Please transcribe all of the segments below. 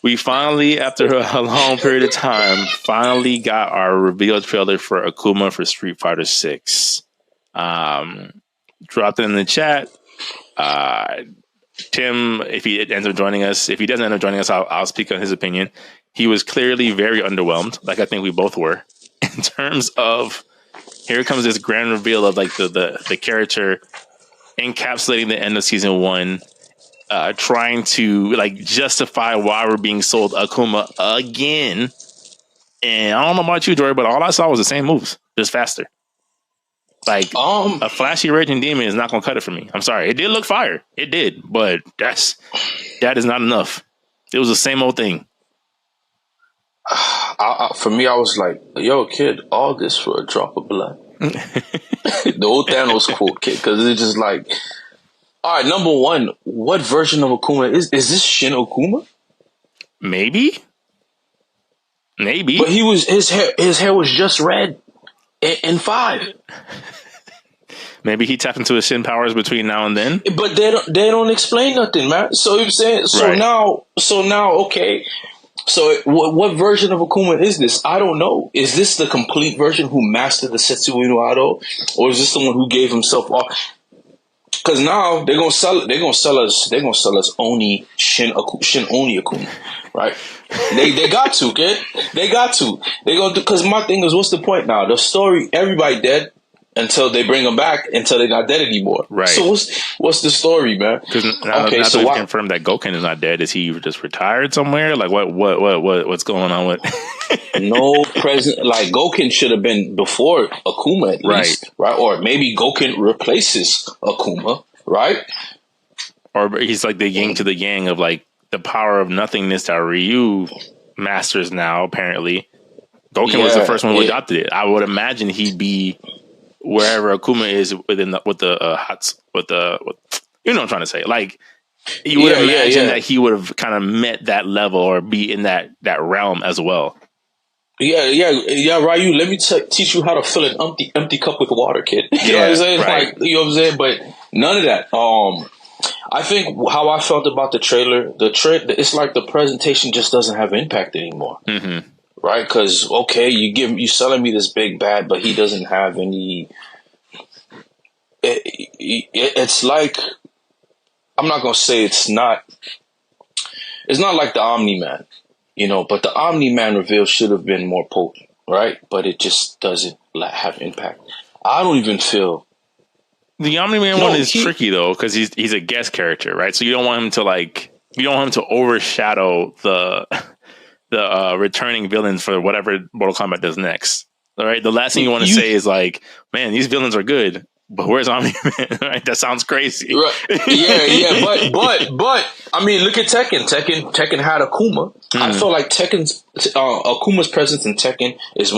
We finally, after a long period of time, finally got our reveal trailer for Akuma for Street Fighter 6. Dropped it in the chat. Tim, if he ends up joining us, if he doesn't end up joining us, I'll speak on his opinion. He was clearly very underwhelmed, like I think we both were, in terms of here comes this grand reveal of like the character encapsulating the end of season 1. Trying to like justify why we're being sold Akuma again. And I don't know about you, Jory, but all I saw was the same moves, just faster. Like a flashy raging demon is not gonna cut it for me. I'm sorry. It did look fire. It did, but that is not enough. It was the same old thing. For me, I was like, yo, kid, all this for a drop of blood. The old Thanos quote, kid, because it's just like, all right, number one, what version of Akuma is this Shin Akuma? Maybe. But his hair was just red in 5. Maybe he tapped into his Shin powers between now and then. But they don't explain nothing, man. So you're saying now, okay. So what version of Akuma is this? I don't know. Is this the complete version who mastered the Setsui no Ado, or is this the one who gave himself off? Because now they're gonna sell us Oni Shin Oni Akuma, right? They got to, kid. They got to. They gonna do, because my thing is, what's the point now? The story, everybody dead until they bring them back until they're not dead anymore. Right. So what's the story, man? Because now that we confirmed that Goken is not dead, is he just retired somewhere? Like what's going on with? No present. Like Goken should have been before Akuma at least, right? Or maybe Goken replaces Akuma, right? Or he's like the yin to the yang of like the power of nothingness that Ryu masters now. Apparently, Goken was the first one who adopted it. I would imagine he'd be wherever Akuma is within you know what I'm trying to say. Like you would imagine that he would have kind of met that level or be in that realm as well. Yeah, Ryu, let me teach you how to fill an empty cup with water, kid. You know what I'm saying? Right. Like, you know what I'm saying? But none of that. I think how I felt about the trailer, it's like the presentation just doesn't have impact anymore. Mm-hmm. Right? Because, okay, you selling me this big bad, but he doesn't have any. It's like, I'm not going to say it's not like the Omni-Man. You know, but the Omni-Man reveal should have been more potent, right? But it just doesn't have impact. I don't even feel the Omni-Man one is tricky though, because he's a guest character, right? So you don't want him to overshadow the returning villains for whatever Mortal Kombat does next. All right, the last thing you want to say is like, man, these villains are good, but where's Omni-Man? Right? That sounds crazy. Right. Yeah. But I mean, look at Tekken. Tekken had Akuma. I feel like Akuma's presence in Tekken is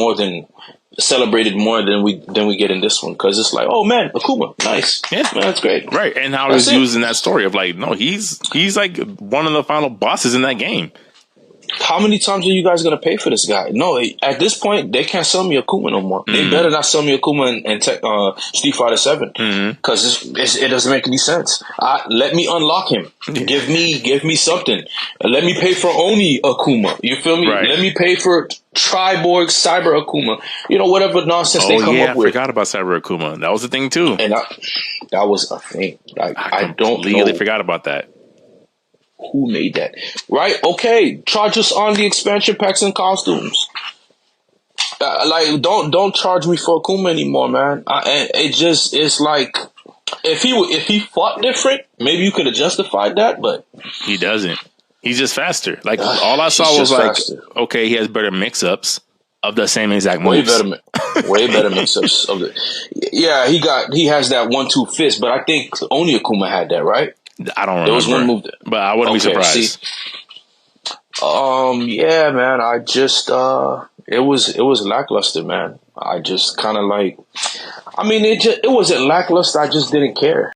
celebrated more than we get in this one, because it's like, oh man, Akuma, nice, man, that's great, right? And how he's used in that story of like, no, he's like one of the final bosses in that game. How many times are you guys going to pay for this guy? No, at this point, they can't sell me Akuma no more. They better not sell me Akuma in Street Fighter 7, because it doesn't make any sense. Let me unlock him. Give me something. Let me pay for Oni Akuma. You feel me? Right. Let me pay for Triborg Cyber Akuma. You know, whatever nonsense they come up with. I forgot about Cyber Akuma. That was a thing too. And that was a thing. Like, I don't know. Forgot about that. Who made that? Right? Okay, charge us on the expansion packs and costumes. Like, don't charge me for Akuma anymore, man. It's like, if he fought different, maybe you could have justified that, but he doesn't. He's just faster. Like, all I saw was like, okay, he has better mix-ups of the same exact moves. Way better mix-ups of it. Yeah, he has that 1-2 fist, but I think only Akuma had that, right? I don't remember. There was one move, but I wouldn't be surprised. Yeah, man. I just, it was lackluster, man. I just kind of like, I mean, it wasn't lackluster. I just didn't care.